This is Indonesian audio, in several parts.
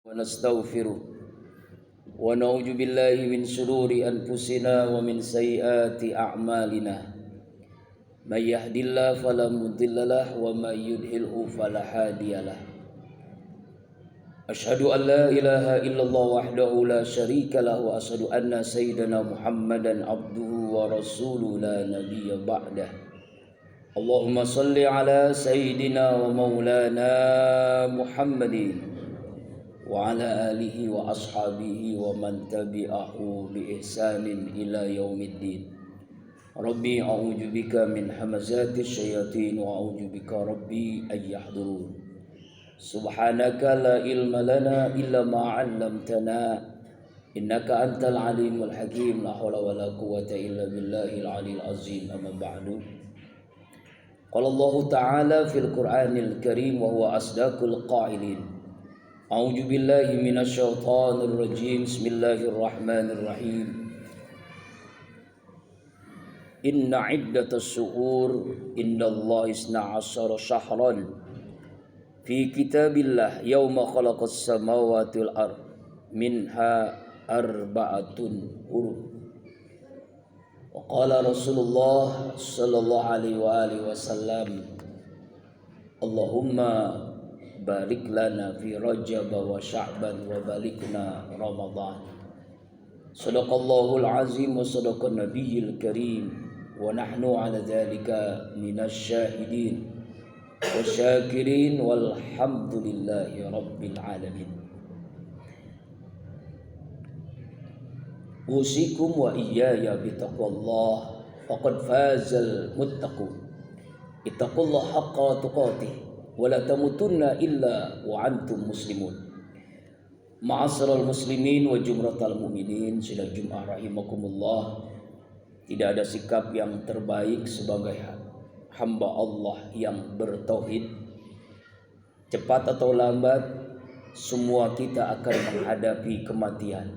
ونستغفره ونعوذ بالله من شرور أنفسنا ومن سيئات أعمالنا من يهد الله فلا مضل له ومن يضلل فلا هادي له أشهد أن لا إله إلا الله وحده لا شريك له وأشهد أن سيدنا محمدا عبده ورسوله لا نبي بعده اللهم صل على سيدنا ومولانا محمد وعلى آله وأصحابه ومن تبعه بإحسان إلى يوم الدين ربي أعوذ بك من همزات الشياطين وأعوذ بك ربي أن يحضرون سبحانك لا علم لنا إلا ما علمتنا إنك أنت العليم الحكيم لا حول ولا قوة إلا بالله العلي العظيم أما بعد قال الله تعالى في القرآن الكريم وهو أصدق القائلين أعوذ بالله من الشيطان الرجيم بسم الله الرحمن الرحيم إن عدة الشهور عند الله 12 شهرا في كتاب الله يوم خلق السماوات والأرض منها 4 حرم وقال رسول الله صلى الله عليه وآله وسلم اللهم barik lana fi Rajab wa Sya'ban wa balikna Ramadan. Sadaqallahul azim wa sadaqan nabiyil karim wa nahnu ala dzalika minasy syahidin wa syakirin walhamdulillahi rabbil alamin. Usikum wa iyaya bitaqwallah faqad fazal muttaqun. Ittaqullaha haqqa tuqatih wala tamutunna illa wa antum muslimun. Ma'asyiral muslimin wa jumratal mu'minin, sidang Jumat rahimakumullah. Tidak ada sikap yang terbaik sebagai hamba Allah yang bertauhid. Cepat atau lambat semua kita akan menghadapi kematian,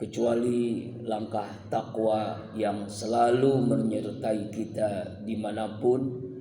kecuali langkah takwa yang selalu menyertai kita dimanapun,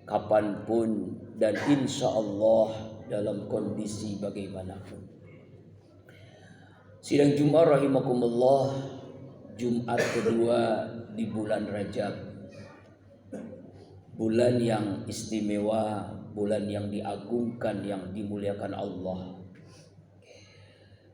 kapanpun, dan insya Allah dalam kondisi bagaimanapun. Sidang Jumat rahimakumullah, Jumat kedua di bulan Rajab, bulan yang istimewa, bulan yang diagungkan, yang dimuliakan Allah.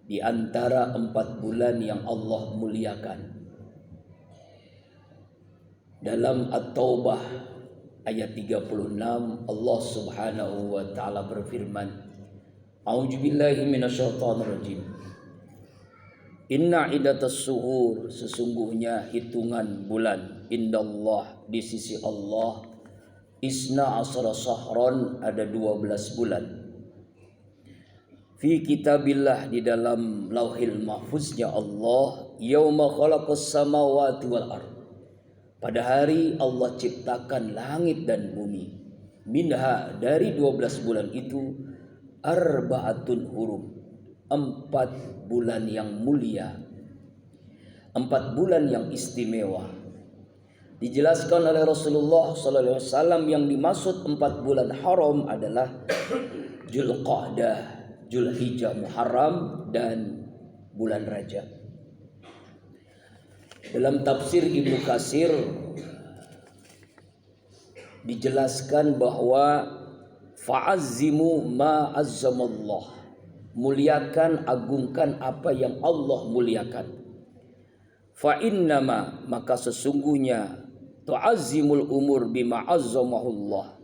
Di antara 4 bulan yang Allah muliakan, dalam At-Taubah ayat 36 Allah Subhanahu wa taala berfirman, A'udzubillahi minasyaitonir rajim. Inna iddatas syuhur, sesungguhnya hitungan bulan, indallah, di sisi Allah, isna asra syahran, ada 12 bulan. Fi kitabillah, di dalam lauhil mahfuznya Allah, yauma khalaqas samawati wal ardh, pada hari Allah ciptakan langit dan bumi. Minha, dari 12 bulan itu, arba'atun hurum, 4 bulan yang mulia, 4 bulan yang istimewa. Dijelaskan oleh Rasulullah SAW yang dimaksud 4 bulan haram adalah Dzulqa'dah, Dzulhijjah, Muharram, dan bulan Rajab. Dalam tafsir Ibnu Katsir dijelaskan bahwa fa'azzimu ma azzamallah, muliakan, agungkan apa yang Allah muliakan. Fa'innama, maka sesungguhnya, tu'azzimul umur bima azzamahullah,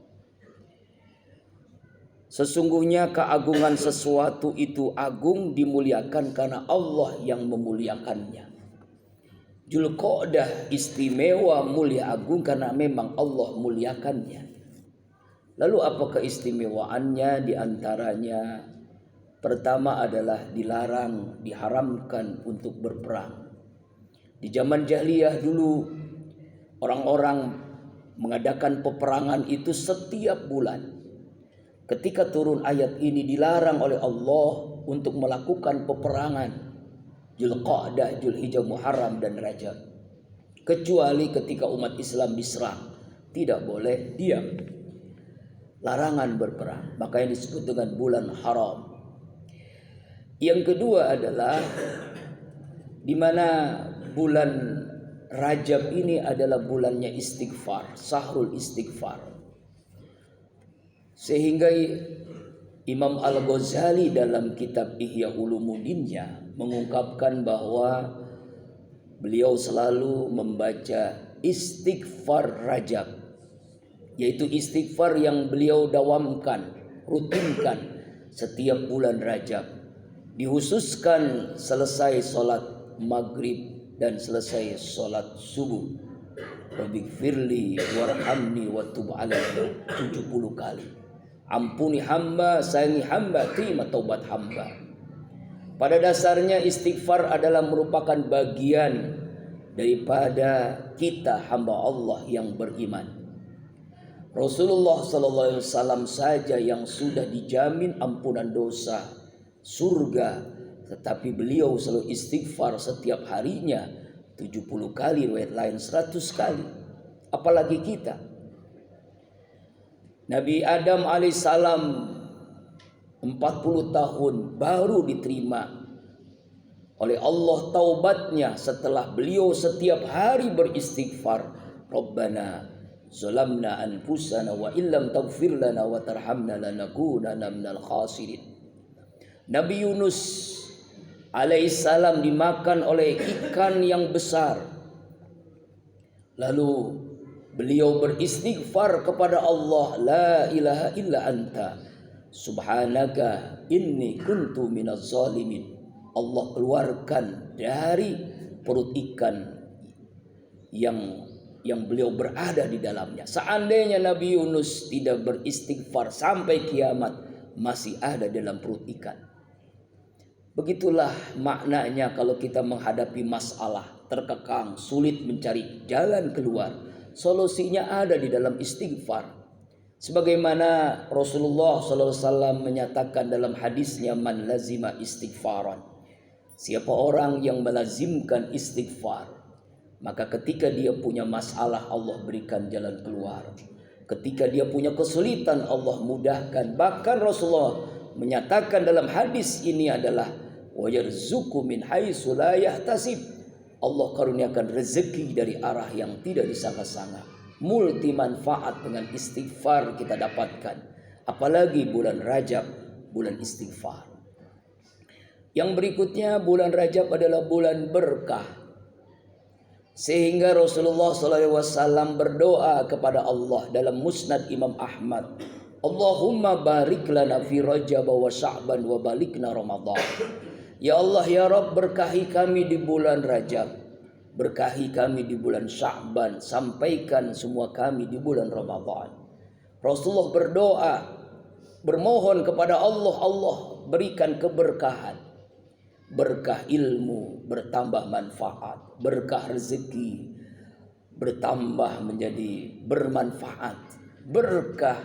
sesungguhnya keagungan sesuatu itu agung, dimuliakan karena Allah yang memuliakannya. Dzulqa'dah istimewa, mulia, agung karena memang Allah muliakannya. Lalu apa keistimewaannya? Di antaranya, pertama adalah dilarang, diharamkan untuk berperang. Di zaman jahiliyah dulu, orang-orang mengadakan peperangan itu setiap bulan. Ketika turun ayat ini, dilarang oleh Allah untuk melakukan peperangan Dzulqa'dah, Dzulhijjah, Muharram, dan Rajab, kecuali ketika umat Islam diserang, tidak boleh diam. Larangan berperang, makanya disebut dengan bulan haram. Yang kedua adalah di mana bulan Rajab ini adalah bulannya istighfar, sahrul istighfar. Sehingga Imam Al-Ghazali dalam kitab Ihya Ulumuddinnya mengungkapkan bahwa beliau selalu membaca istighfar Rajab, yaitu istighfar yang beliau dawamkan, rutinkan setiap bulan Rajab. Dihususkan selesai sholat maghrib dan selesai sholat subuh. Rabbighfirli warhamni wa tub alayya 70 kali. Ampuni hamba, sayangi hamba, terima taubat hamba. Pada dasarnya istighfar adalah merupakan bagian daripada kita hamba Allah yang beriman. Rasulullah SAW saja yang sudah dijamin ampunan dosa, surga, tetapi beliau selalu istighfar setiap harinya 70 kali, riwayat lain 100 kali. Apalagi kita. Nabi Adam alaihissalam 40 tahun baru diterima oleh Allah taubatnya setelah beliau setiap hari beristighfar. Rabbana zalamna anfusana wa illam taghfir lana wa tarhamna lanakunanna minal khasirin. Nabi Yunus alaihissalam dimakan oleh ikan yang besar. Lalu beliau beristighfar kepada Allah, la ilaha illa anta subhanaka inni kuntu minaz zalimin. Allah keluarkan dari perut ikan yang beliau berada di dalamnya. Seandainya Nabi Yunus tidak beristighfar sampai kiamat, masih ada dalam perut ikan. Begitulah maknanya kalau kita menghadapi masalah, terkekang, sulit mencari jalan keluar. Solusinya ada di dalam istighfar. Sebagaimana Rasulullah SAW menyatakan dalam hadisnya, man lazima istighfaran. Siapa orang yang melazimkan istighfar, maka ketika dia punya masalah, Allah berikan jalan keluar. Ketika dia punya kesulitan, Allah mudahkan. Bahkan Rasulullah menyatakan dalam hadis ini adalah wa yarzuqu min haitsu la yahtasib. Allah karuniakan rezeki dari arah yang tidak disangka-sangka. Multi manfaat dengan istighfar kita dapatkan. Apalagi bulan Rajab, bulan istighfar. Yang berikutnya, bulan Rajab adalah bulan berkah. Sehingga Rasulullah SAW berdoa kepada Allah dalam Musnad Imam Ahmad, Allahumma barik lana fi Rajab wa Sya'ban wa balikna Ramadan. Ya Allah, ya Rabb, berkahi kami di bulan Rajab, berkahi kami di bulan Sya'ban, sampaikan semua kami di bulan Ramadan. Rasulullah berdoa, bermohon kepada Allah, Allah berikan keberkahan. Berkah ilmu bertambah manfaat, berkah rezeki bertambah menjadi bermanfaat, berkah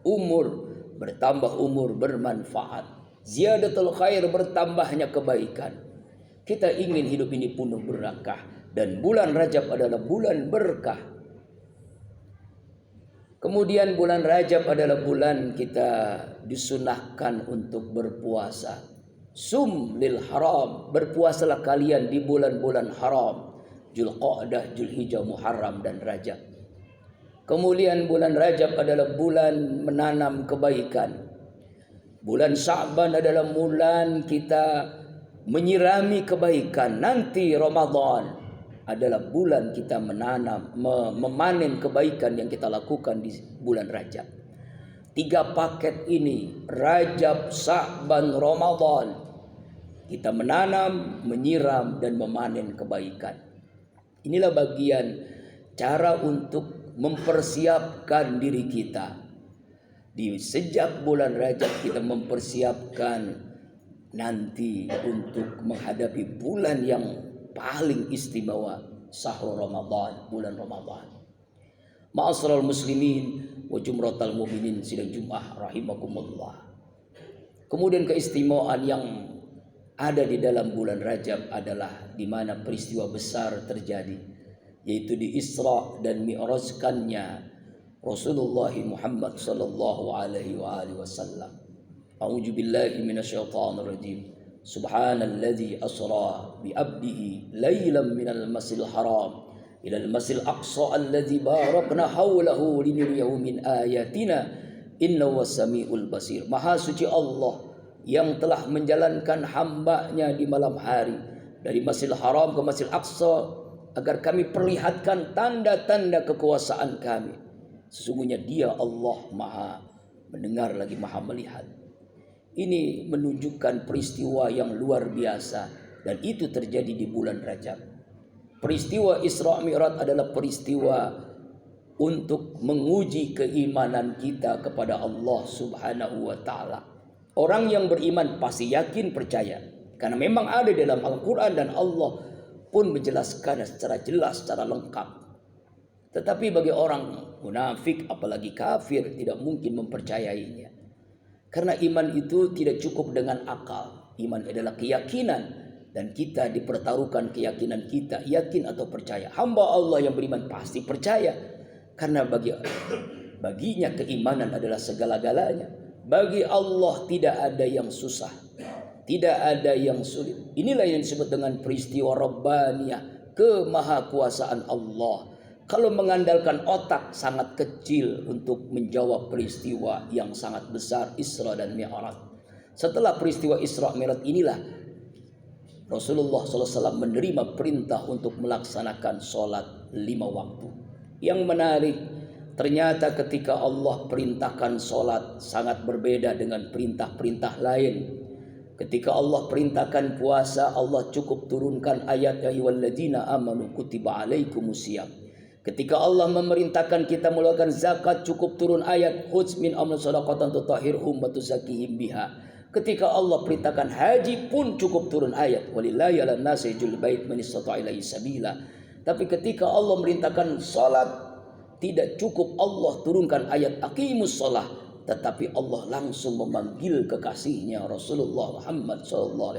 umur bertambah umur bermanfaat, ziyadatul khair bertambahnya kebaikan. Kita ingin hidup ini penuh berkah, dan bulan Rajab adalah bulan berkah. Kemudian bulan Rajab adalah bulan kita disunahkan untuk berpuasa. Sum lil haram, berpuasalah kalian di bulan-bulan haram, Dzulqa'dah, Dzulhijjah, Muharram dan Rajab. Kemudian bulan Rajab adalah bulan menanam kebaikan. Bulan Sya'ban adalah bulan kita menyirami kebaikan. Nanti Ramadan adalah bulan kita menanam, memanen kebaikan yang kita lakukan di bulan Rajab. 3 paket ini, Rajab, Sya'ban, Ramadan, kita menanam, menyiram, dan memanen kebaikan. Inilah bagian cara untuk mempersiapkan diri kita. Sejak bulan Rajab kita mempersiapkan nanti untuk menghadapi bulan yang paling istimewa, sahur Ramadan, bulan Ramadan. Ma'asyiral muslimin wa jumratal mu'minin sidang Jumat rahimakumullah. Kemudian keistimewaan yang ada di dalam bulan Rajab adalah di mana peristiwa besar terjadi, yaitu di Isra dan Mi'rajkannya Rasulullah Muhammad sallallahu alaihi wasallam. A'udzu billahi minasyaitonir rajim. Subhanalladzi asra bi 'abdihi lailan minal masjidil haram ilal masjidil aqsa alladzi barakna haulahu linuriyahu min ayatina innahu was-sami'ul basir. Maha suci Allah yang telah menjalankan hamba-Nya di malam hari dari Masjidil Haram ke Masjidil Aqsa agar kami perlihatkan tanda-tanda kekuasaan kami. Sesungguhnya Dia Allah Maha mendengar lagi Maha melihat. Ini menunjukkan peristiwa yang luar biasa dan itu terjadi di bulan Rajab. Peristiwa Isra Mi'raj adalah peristiwa untuk menguji keimanan kita kepada Allah Subhanahu wa taala. Orang yang beriman pasti yakin percaya karena memang ada dalam Al-Qur'an dan Allah pun menjelaskan secara jelas, secara lengkap. Tetapi bagi orang munafik apalagi kafir tidak mungkin mempercayainya. Karena iman itu tidak cukup dengan akal. Iman adalah keyakinan dan kita dipertaruhkan keyakinan kita, yakin atau percaya. Hamba Allah yang beriman pasti percaya karena baginya keimanan adalah segala-galanya. Bagi Allah tidak ada yang susah, tidak ada yang sulit. Inilah yang disebut dengan peristiwa Rabbaniyah, kemahakuasaan Allah. Kalau mengandalkan otak sangat kecil untuk menjawab peristiwa yang sangat besar Isra dan Mi'raj. Setelah peristiwa Isra Mi'raj inilah Rasulullah SAW menerima perintah untuk melaksanakan sholat 5 waktu. Yang menarik, ternyata ketika Allah perintahkan sholat sangat berbeda dengan perintah-perintah lain. Ketika Allah perintahkan puasa, Allah cukup turunkan ayat ya ayyuhalladzina amanu kutiba alaikumusiyam. Ketika Allah memerintahkan kita melakukan zakat, cukup turun ayat khudz min amwalihim shadaqatan tutahhirhum wa tuzakkihim biha. Ketika Allah perintahkan haji pun cukup turun ayat walillahi 'alan nasi hajjul bait man istata'a ilaihi sabila. Tapi ketika Allah merintahkan salat tidak cukup Allah turunkan ayat aqimus shalah, tetapi Allah langsung memanggil kekasihnya Rasulullah Muhammad SAW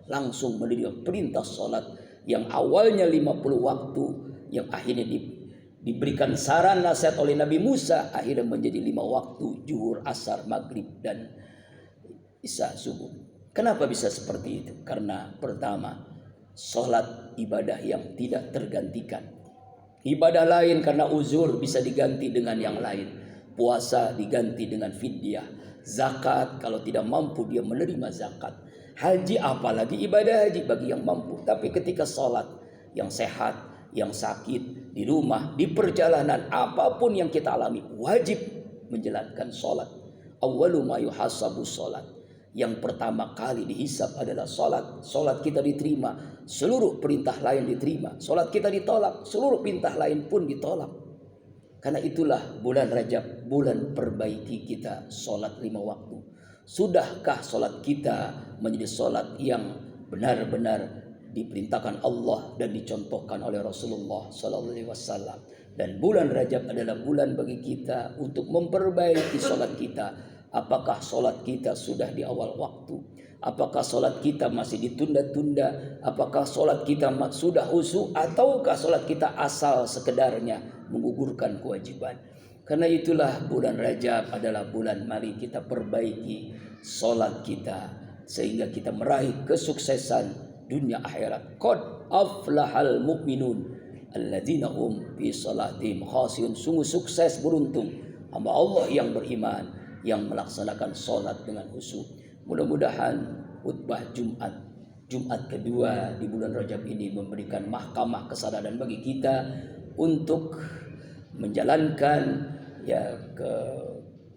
langsung menerima perintah salat yang awalnya 50 waktu yang akhirnya diberikan saran nasihat oleh Nabi Musa akhirnya menjadi 5 waktu, zuhur, asar, maghrib dan isya subuh. Kenapa bisa seperti itu? Karena pertama, sholat ibadah yang tidak tergantikan. Ibadah lain karena uzur bisa diganti dengan yang lain. Puasa diganti dengan fidyah. Zakat kalau tidak mampu dia menerima zakat. Haji apalagi ibadah haji bagi yang mampu. Tapi ketika sholat yang sehat, yang sakit, di rumah, di perjalanan, apapun yang kita alami, wajib menjalankan sholat. Awwalu ma yuhasabu sholat. Yang pertama kali dihisab adalah sholat. Sholat kita diterima, seluruh perintah lain diterima. Sholat kita ditolak, seluruh perintah lain pun ditolak. Karena itulah bulan Rajab, bulan perbaiki kita sholat 5 waktu. Sudahkah sholat kita menjadi sholat yang benar-benar diperintahkan Allah dan dicontohkan oleh Rasulullah SAW. Dan bulan Rajab adalah bulan bagi kita untuk memperbaiki sholat kita. Apakah sholat kita sudah di awal waktu? Apakah sholat kita masih ditunda-tunda? Apakah sholat kita sudah khusyuk? Ataukah sholat kita asal sekedarnya menggugurkan kewajiban? Karena itulah bulan Rajab adalah bulan mari kita perbaiki sholat kita sehingga kita meraih kesuksesan dunia akhirat. Qad aflahal mu'minun alladzina hum fi salatihim khashi'un. Sungguh sukses beruntung hamba Allah yang beriman yang melaksanakan salat dengan khusyuk. Mudah-mudahan khutbah Jumat kedua di bulan Rajab ini memberikan mahkamah kesadaran bagi kita untuk menjalankan ke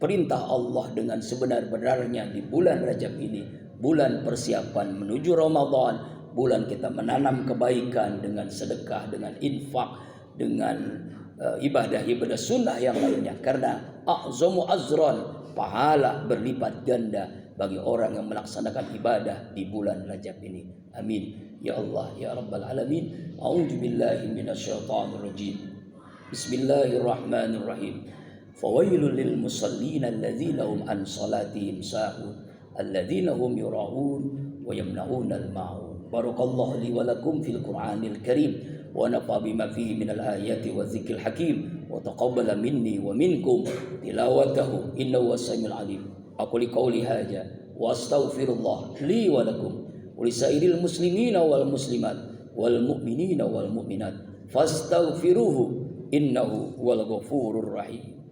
perintah Allah dengan sebenar-benarnya di bulan Rajab ini, bulan persiapan menuju Ramadan. Bulan kita menanam kebaikan dengan sedekah, dengan infak, dengan ibadah-ibadah sunnah yang lainnya. Karena a'zamu azran, pahala berlipat ganda bagi orang yang melaksanakan ibadah di bulan Rajab ini. Amin. Ya Allah, ya Rabbal Alamin. A'udzu billahi minasyaitonir rajim. Bismillahirrahmanirrahim. Fawailul lil musallin alladzina hum an salatihim sahun alladzina hum yura'un wa yamna'unal ma'un. Barakallahu li wa lakum fil Qur'anil Karim wa nafa bima fihi minal ayati wa dzikril hakim wa taqabbala minni wa minkum tilawatahu innahu was-samiul alim. Aku li qouli hadza wa astaghfirullah li wa lakum wa lisairil muslimina wal muslimat wal mu'minina wal mu'minat fastaghfiruhu innahu wal ghafurur rahim.